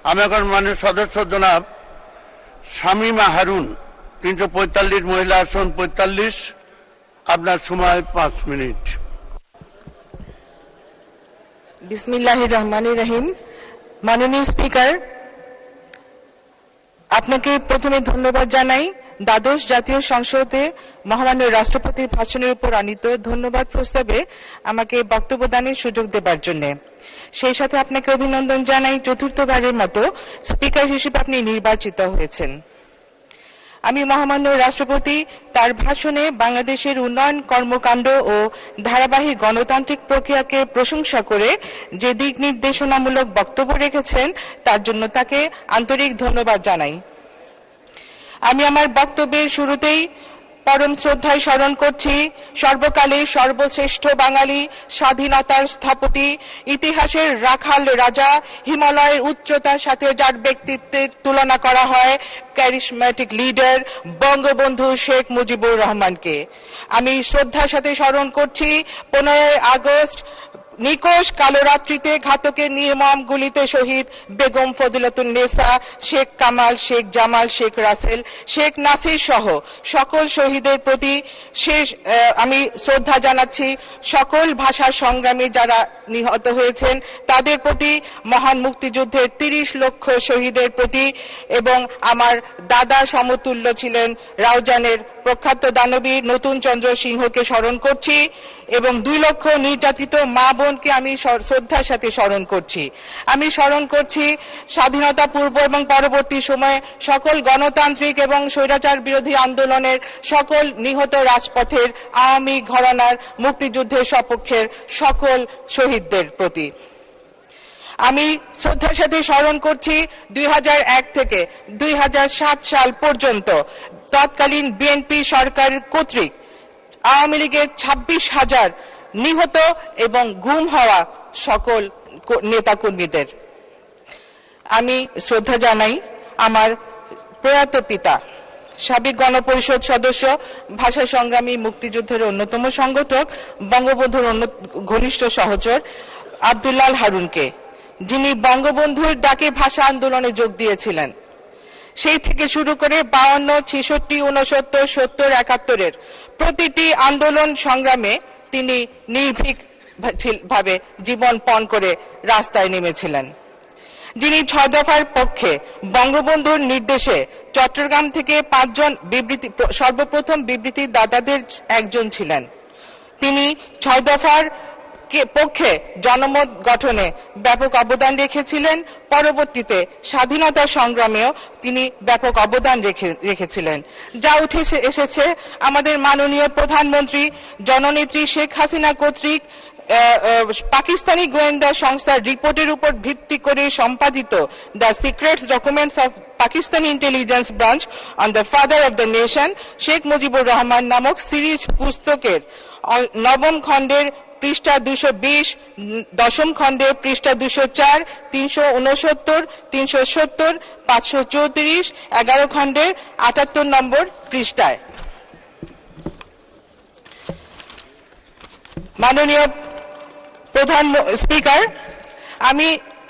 আমি এখন মাননীয় সদস্য জনাব শামীমা হারুন 345 মহিলা আসন 45, আপনার সময় 5 মিনিট। বিসমিল্লাহির রহমানির রহিম। মাননীয় স্পিকার, আপনাকে প্রথমে ধন্যবাদ জানাই দ্বাদশ জাতীয় সংসদে মহামান্য রাষ্ট্রপতির ভাষণের উপর আনীত ধন্যবাদ প্রস্তাবে আমাকে বক্তব্য দানের সুযোগ দেবার জন্য। সেই সাথে আপনাকে অভিনন্দন জানাই, চতুর্থবারের মতো স্পিকার হিসেবে আপনি নির্বাচিত হয়েছেন। আমি মহামান্য রাষ্ট্রপতি তার ভাষণে বাংলাদেশের উন্নয়ন কর্মকাণ্ড ও ধারাবাহিক গণতান্ত্রিক প্রক্রিয়াকে প্রশংসা করে যে দিক নির্দেশনামূলক বক্তব্য রেখেছেন তার জন্য তাকে আন্তরিক ধন্যবাদ জানাই। আমি আমার বক্তব্যের শুরুতেই পরম শ্রদ্ধায় স্মরণ করছি সর্বকালের সর্বশ্রেষ্ঠ বাঙালি, স্বাধীনতার স্থপতি, ইতিহাসের রাখাল রাজা, হিমালয়ের উচ্চতার সাথে যার ব্যক্তিত্বের তুলনা করা হয় ক্যারিসম্যাটিক লিডার বঙ্গবন্ধু শেখ মুজিবুর রহমানকে। আমি শ্রদ্ধার সাথে স্মরণ করছি 15 আগস্ট নিকোষ কালো রাত্রিতে ঘাতকের নির্মম গুলিতে শহীদ বেগম ফজিলাতুন্নেসা, শেখ কামাল, শেখ জামাল, শেখ রাসেল, শেখ নাসির সহ সকল শহীদের প্রতি আমি শ্রদ্ধা জানাচ্ছি। সকল ভাষার সংগ্রামী যারা নিহত হয়েছেন তাদের প্রতি, মহান মুক্তিযুদ্ধের 30 লক্ষ শহীদের প্রতি, এবং আমার দাদা সমতুল্য ছিলেন রাউজানের প্রখ্যাত দানবী নতুন চন্দ্র সিংহকে স্মরণ করছি, এবং 2 লক্ষ নির্যাতিত মা বোনকে আমি শ্রদ্ধার সাথে স্মরণ করছি। আমি স্মরণ করছি স্বাধীনতা পূর্ব এবং পরবর্তী সময়ে সকল গণতান্ত্রিক এবং স্বৈরাচার বিরোধী আন্দোলনের সকল নিহত রাজপথের আওয়ামী ঘরানার মুক্তিযুদ্ধের সপক্ষের সকল শহীদদের প্রতি। আমি শ্রদ্ধার সাথে স্মরণ করছি 2001 থেকে 2007 সাল পর্যন্ত তৎকালীন বিএনপি সরকার কর্তৃক আওয়ামী লীগের 26,000 নিহত এবং গুম হওয়া সকল নেতাকর্মীদের। আমি শ্রদ্ধা জানাই আমার প্রয়াত পিতা, সাবেক গণপরিষদ সদস্য, ভাষা সংগ্রামী, মুক্তিযুদ্ধের অন্যতম সংগঠক, বঙ্গবন্ধুর ঘনিষ্ঠ সহচর আব্দুল্লাহ হারুনকে, যিনি বঙ্গবন্ধুর ডাকে ভাষা আন্দোলনে যোগ দিয়েছিলেন। সেই থেকে শুরু করে 52, 66, 69, 70, 71 প্রতিটি আন্দোলন সংগ্রামে তিনি নির্ভীক ভাবে জীবন পণ করে রাস্তায় নেমেছিলেন। যিনি 6 দফার পক্ষে বঙ্গবন্ধুর নির্দেশে চট্টগ্রাম থেকে 5 জন সর্বপ্রথম বিবৃতি দাতাদের একজন ছিলেন। তিনি 6 দফার পক্ষে জনমত গঠনে ব্যাপক অবদান রেখেছিলেন। পরবর্তীতে স্বাধীনতা সংগ্রামেও তিনি ব্যাপক অবদান রেখেছিলেন, যা উঠে এসেছে আমাদের মাননীয় প্রধানমন্ত্রী জননেত্রী শেখ হাসিনা কর্তৃক পাকিস্তানি গোয়েন্দা সংস্থার রিপোর্টের উপর ভিত্তি করে সম্পাদিত the secrets documents of Pakistani intelligence branch on the father of the nation Sheikh Mujibur Rahman নামক সিরিজ পুস্তকের 9ম খণ্ডের পৃষ্ঠা 220, 10ম খণ্ডের পৃষ্ঠা 204, 369, 370, 534, 11 খণ্ডের 78 নম্বর পৃষ্ঠায়। মাননীয় প্রধান স্পিকার, আমি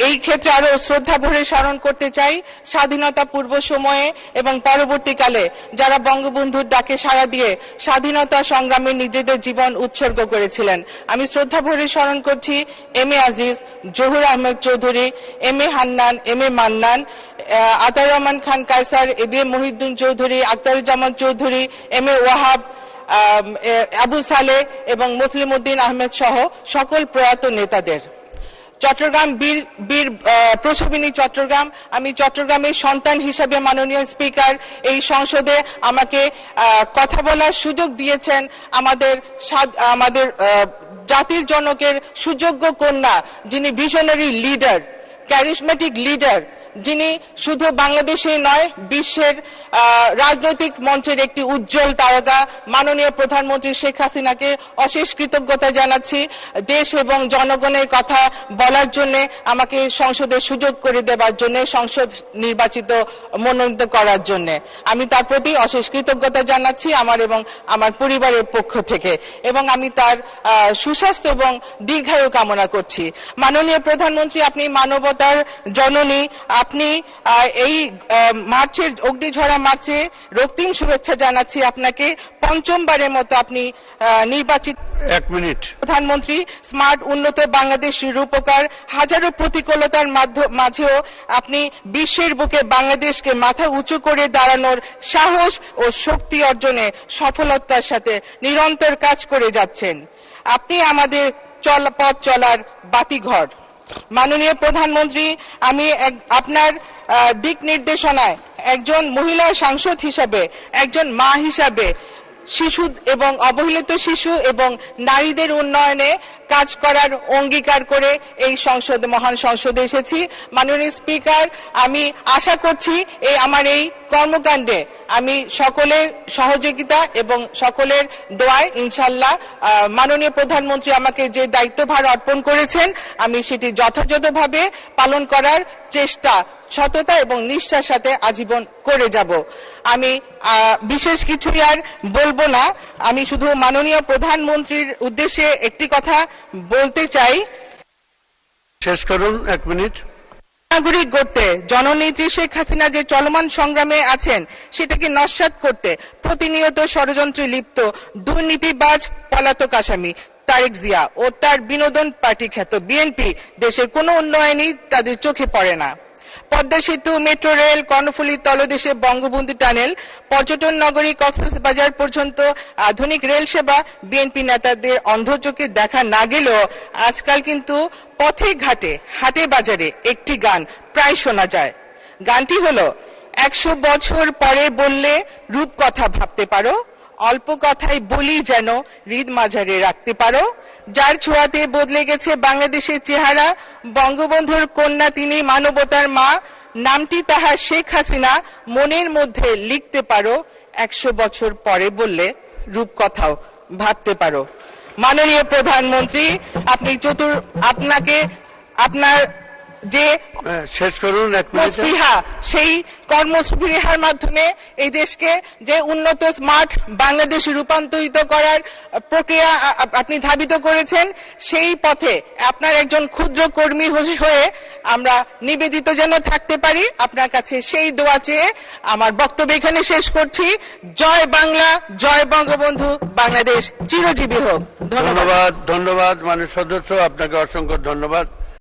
এই ক্ষেত্রে আরো শ্রদ্ধা ভরে স্মরণ করতে চাই স্বাধীনতা পূর্ব সময়ে এবং পরবর্তীকালে যারা বঙ্গবন্ধুর ডাকে সাড়া দিয়ে স্বাধীনতা সংগ্রামে নিজেদের জীবন উৎসর্গ করেছিলেন। আমি শ্রদ্ধা ভরে স্মরণ করছি M A Aziz, Zahur Ahmed Chowdhury, M A Hannan, M A Mannan, Ataur Rahman Khan Kaiser, A B M Mohiuddin Chowdhury, Akhtaruzzaman Chowdhury, M A Wahab, Abu Saleh এবং মুসলিম উদ্দিন আহমেদ সহ সকল প্রয়াত নেতাদের। চট্টগ্রাম বীর প্রসবিনী চট্টগ্রাম, আমি চট্টগ্রামের সন্তান হিসাবে মাননীয় স্পিকার এই সংসদে আমাকে কথা বলার সুযোগ দিয়েছেন। আমাদের জাতির জনকের সুযোগ্য কন্যা, যিনি ভিশনারি লিডার, ক্যারিসম্যাটিক লিডার, যিনি শুধু বাংলাদেশে নয় বিশ্বের রাজনৈতিক মঞ্চের একটি উজ্জ্বল তারকা মাননীয় প্রধানমন্ত্রী শেখ হাসিনাকে অশেষ কৃতজ্ঞতা জানাচ্ছি দেশ এবং জনগণের কথা বলার জন্য, আমাকে সংসদে সুযোগ করে দেওয়ার জন্য, সংসদ নির্বাচিত মনোনীত করার জন্য আমি তার প্রতি অশেষ কৃতজ্ঞতা জানাচ্ছি আমার এবং আমার পরিবারের পক্ষ থেকে, এবং আমি তার সুস্বাস্থ্য এবং দীর্ঘায়ু কামনা করছি। মাননীয় প্রধানমন্ত্রী, আপনি মানবতার জননী, আপনি এই মার্চের অগ্নিঝরা মার্চে রক্তিম শুভেচ্ছা জানাচ্ছি আপনাকে। পঞ্চমবারের মতো আপনি নির্বাচিত 1 মিনিট। প্রধানমন্ত্রী স্মার্ট উন্নত বাংলাদেশ রূপকার, হাজারো প্রতিকূলতার মাঝেও আপনি বিশ্বের বুকে বাংলাদেশকে মাথা উঁচু করে দাঁড়ানোর সাহস ও শক্তি অর্জনে সফলতার সাথে নিরন্তর কাজ করে যাচ্ছেন। আপনি আমাদের পথ চলার বাতিঘর। মাননীয় প্রধানমন্ত্রী, আমি আপনার দিক নির্দেশনায় একজন মহিলা সাংসদ হিসাবে, একজন মা হিসাবে শিশু এবং অবহেলিত শিশু এবং নারীদের উন্নয়নে কাজ করার অঙ্গীকার করে এই মহান সংসদে এসেছি। মাননীয় স্পিকার, আমি আশা করছি আমার এই কর্মকাণ্ডে আমি সকলের সহযোগিতা এবং সকলের দোয়ায় ইনশাল্লাহ মাননীয় প্রধানমন্ত্রী আমাকে যে দায়িত্বভার অর্পণ করেছেন আমি সেটি যথাযথভাবে পালন করার চেষ্টা সততা এবং নিষ্ঠার সাথে আজীবন করে যাব। আমি বিশেষ কিছুই আর বলবো না, আমি শুধু মাননীয় প্রধানমন্ত্রীর উদ্দেশ্যে একটি কথা বলতে চাই। শেষ করুন, 1 মিনিট। নাগরিক গড়তে জননেত্রী শেখ হাসিনা যে চলমান সংগ্রামে আছেন সেটাকে নস্যাৎ করতে প্রতিনিয়ত ষড়যন্ত্রে লিপ্ত দুর্নীতিবাজ পলাতক আসামি তারেক জিয়া ও তার বিনোদন পার্টি খ্যাত বিএনপি দেশের কোনো উন্নয়নই তাদের চোখে পড়ে না। পদ্মা সেতু, মেট্রো রেল, কর্ণফুলী তলদেশে বঙ্গবন্ধু টানেল, পর্যটন নগরী কক্সবাজার পর্যন্ত আধুনিক রেল সেবা বিএনপি নেতাদের অন্ধচোখে দেখা না গেলেও আজকাল কিন্তু পথে ঘাটে হাটে বাজারে একটি গান প্রায় শোনা যায়। গানটি হলো 100 বছর পরে বললে রূপকথা ভাবতে পারো, অল্প কথায় বলি যেন হৃদ মাঝারে রাখতে পারো, যার ছোঁয়াতে বদলে গেছে বাংলাদেশের চেহারা, বঙ্গবন্ধুর কন্যা তিনি মানবতার মা, নামটি তাহার শেখ হাসিনা, মনের মধ্যে লিখতে পারো, 100 বছর পরে বললে রূপকথাও ভাবতে পারো। মাননীয় প্রধানমন্ত্রী, আপনি আপনাকে আপনার যে শেষ করুন, 1 মিনিট। কর্মস্পৃহা, সেই কর্মস্পৃহার মাধ্যমে এই দেশকে যে উন্নত স্মার্ট বাংলাদেশে রূপান্তরিত করার প্রক্রিয়া আপনি ধাবিত করেছেন, সেই পথে আপনার একজন ক্ষুদ্র কর্মী হয়ে আমরা নিবেদিত যেন থাকতে পারি, আপনার কাছে সেই দোয়া চেয়ে আমার বক্তব্য এখানে শেষ করছি। জয় বাংলা, জয় বঙ্গবন্ধু, বাংলাদেশ চিরজীবী হোক। ধন্যবাদ। ধন্যবাদ মাননীয় সদস্য, আপনাকে অসংখ্য ধন্যবাদ।